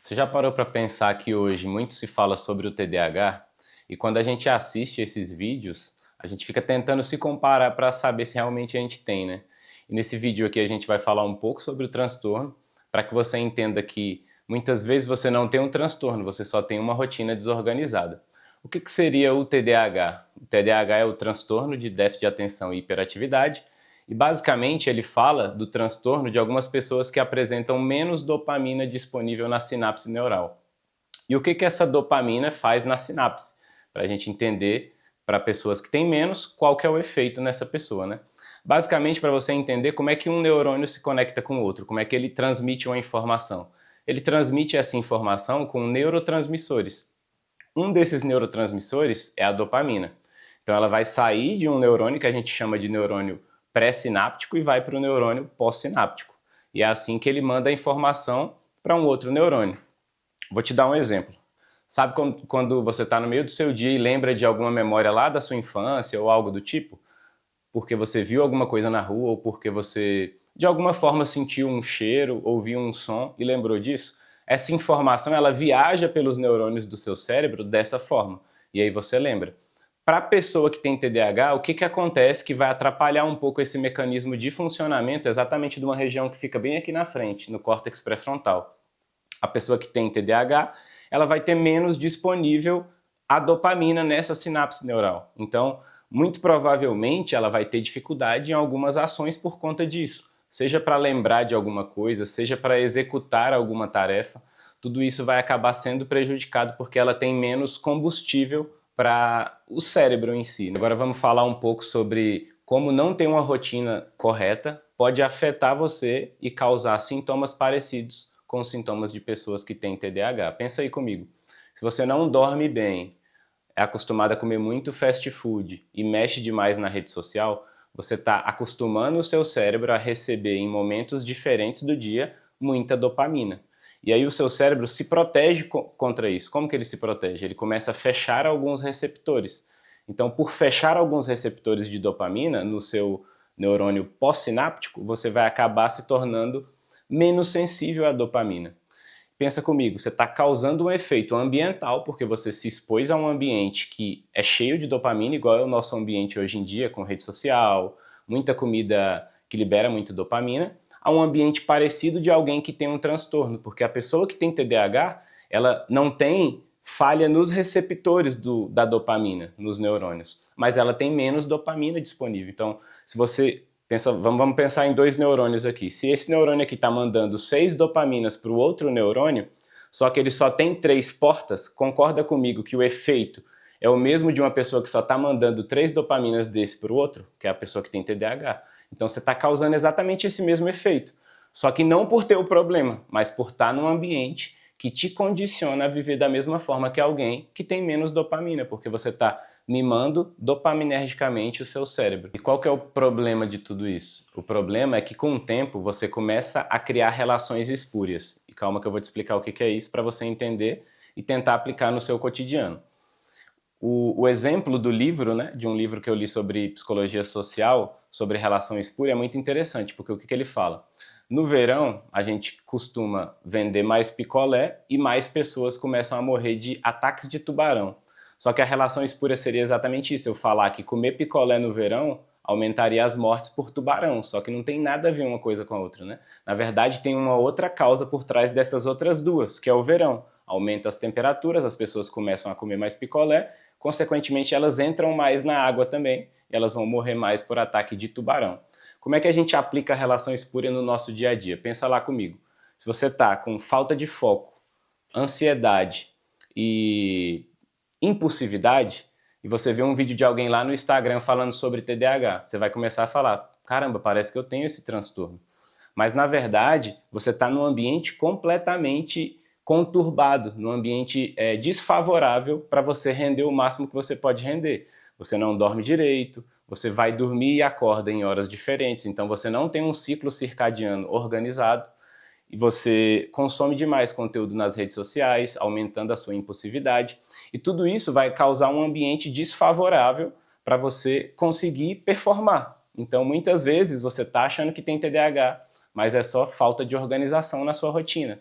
Você já parou para pensar que hoje muito se fala sobre o TDAH e quando a gente assiste esses vídeos, a gente fica tentando se comparar para saber se realmente a gente tem, né? E nesse vídeo aqui a gente vai falar um pouco sobre o transtorno, para que você entenda que muitas vezes você não tem um transtorno, você só tem uma rotina desorganizada. O que seria o TDAH? O TDAH é o transtorno de déficit de atenção e hiperatividade, e basicamente ele fala do transtorno de algumas pessoas que apresentam menos dopamina disponível na sinapse neural. E o que essa dopamina faz na sinapse? Para a gente entender, para pessoas que têm menos, qual que é o efeito nessa pessoa, né? Basicamente, para você entender como é que um neurônio se conecta com o outro, como é que ele transmite uma informação. Ele transmite essa informação com neurotransmissores. Um desses neurotransmissores é a dopamina. Então ela vai sair de um neurônio que a gente chama de neurônio pré-sináptico e vai para o neurônio pós-sináptico. E é assim que ele manda a informação para um outro neurônio. Vou te dar um exemplo. Sabe quando você está no meio do seu dia e lembra de alguma memória lá da sua infância ou algo do tipo? Porque você viu alguma coisa na rua ou porque você de alguma forma sentiu um cheiro, ouviu um som e lembrou disso? Essa informação ela viaja pelos neurônios do seu cérebro dessa forma. E aí você lembra. Para a pessoa que tem TDAH, o que acontece que vai atrapalhar um pouco esse mecanismo de funcionamento exatamente de uma região que fica bem aqui na frente, no córtex pré-frontal. A pessoa que tem TDAH, ela vai ter menos disponível a dopamina nessa sinapse neural. Então, muito provavelmente, ela vai ter dificuldade em algumas ações por conta disso. Seja para lembrar de alguma coisa, seja para executar alguma tarefa, tudo isso vai acabar sendo prejudicado porque ela tem menos combustível para o cérebro em si. Agora vamos falar um pouco sobre como não ter uma rotina correta pode afetar você e causar sintomas parecidos com os sintomas de pessoas que têm TDAH. Pensa aí comigo. Se você não dorme bem, é acostumado a comer muito fast food e mexe demais na rede social, você está acostumando o seu cérebro a receber em momentos diferentes do dia muita dopamina. E aí o seu cérebro se protege contra isso. Como que ele se protege? Ele começa a fechar alguns receptores. Então, por fechar alguns receptores de dopamina no seu neurônio pós-sináptico, você vai acabar se tornando menos sensível à dopamina. Pensa comigo, você está causando um efeito ambiental porque você se expôs a um ambiente que é cheio de dopamina, igual é o nosso ambiente hoje em dia, com rede social, muita comida que libera muita dopamina, a um ambiente parecido de alguém que tem um transtorno, porque a pessoa que tem TDAH, ela não tem falha nos receptores da dopamina, nos neurônios, mas ela tem menos dopamina disponível. Então, se você vamos pensar em dois neurônios aqui. Se esse neurônio aqui está mandando 6 dopaminas para o outro neurônio, só que ele só tem 3 portas, concorda comigo que o efeito é o mesmo de uma pessoa que só está mandando 3 dopaminas desse para o outro, que é a pessoa que tem TDAH. Então você está causando exatamente esse mesmo efeito. Só que não por ter o problema, mas por estar num ambiente que te condiciona a viver da mesma forma que alguém que tem menos dopamina, porque você está mimando dopaminergicamente o seu cérebro. E qual que é o problema de tudo isso? O problema é que com o tempo você começa a criar relações espúrias. E calma que eu vou te explicar o que é isso para você entender e tentar aplicar no seu cotidiano. O exemplo do livro, né, de um livro que eu li sobre psicologia social, sobre relação espúria, é muito interessante, porque o que ele fala? No verão, a gente costuma vender mais picolé e mais pessoas começam a morrer de ataques de tubarão. Só que a relação espúria seria exatamente isso, eu falar que comer picolé no verão aumentaria as mortes por tubarão, só que não tem nada a ver uma coisa com a outra, né? Na verdade, tem uma outra causa por trás dessas outras duas, que é o verão. Aumenta as temperaturas, as pessoas começam a comer mais picolé, consequentemente elas entram mais na água também e elas vão morrer mais por ataque de tubarão. Como é que a gente aplica a relação espúria no nosso dia a dia? Pensa lá comigo. Se você está com falta de foco, ansiedade e impulsividade, e você vê um vídeo de alguém lá no Instagram falando sobre TDAH, você vai começar a falar, caramba, parece que eu tenho esse transtorno. Mas na verdade, você está num ambiente completamente conturbado, num ambiente desfavorável para você render o máximo que você pode render. Você não dorme direito, você vai dormir e acorda em horas diferentes, então você não tem um ciclo circadiano organizado e você consome demais conteúdo nas redes sociais, aumentando a sua impulsividade, e tudo isso vai causar um ambiente desfavorável para você conseguir performar. Então, muitas vezes você está achando que tem TDAH, mas é só falta de organização na sua rotina.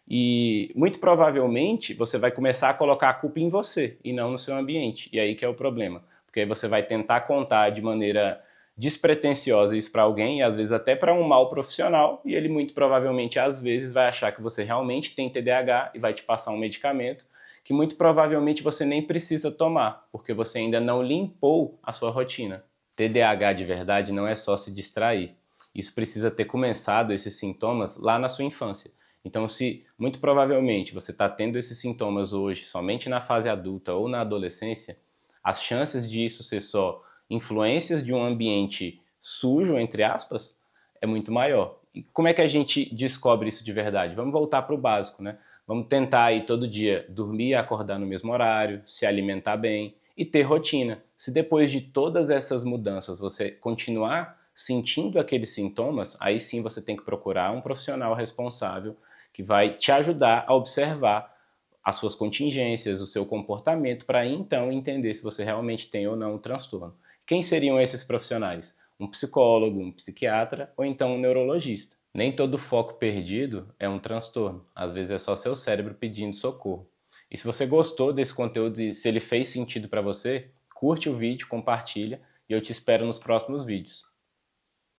E muito provavelmente você vai começar a colocar a culpa em você e não no seu ambiente. E aí que é o problema. Porque aí você vai tentar contar de maneira despretensiosa isso para alguém, e às vezes até para um mal profissional, e ele muito provavelmente às vezes vai achar que você realmente tem TDAH e vai te passar um medicamento que muito provavelmente você nem precisa tomar, porque você ainda não limpou a sua rotina. TDAH de verdade não é só se distrair. Isso precisa ter começado, esses sintomas, lá na sua infância. Então, se muito provavelmente você está tendo esses sintomas hoje somente na fase adulta ou na adolescência, as chances de isso ser só influências de um ambiente sujo, entre aspas, é muito maior. E como é que a gente descobre isso de verdade? Vamos voltar para o básico, né? Vamos tentar aí todo dia dormir e acordar no mesmo horário, se alimentar bem e ter rotina. Se depois de todas essas mudanças você continuar sentindo aqueles sintomas, aí sim você tem que procurar um profissional responsável que vai te ajudar a observar as suas contingências, o seu comportamento, para então entender se você realmente tem ou não o transtorno. Quem seriam esses profissionais? Um psicólogo, um psiquiatra ou então um neurologista. Nem todo foco perdido é um transtorno. Às vezes é só seu cérebro pedindo socorro. E se você gostou desse conteúdo e se ele fez sentido para você, curte o vídeo, compartilha e eu te espero nos próximos vídeos.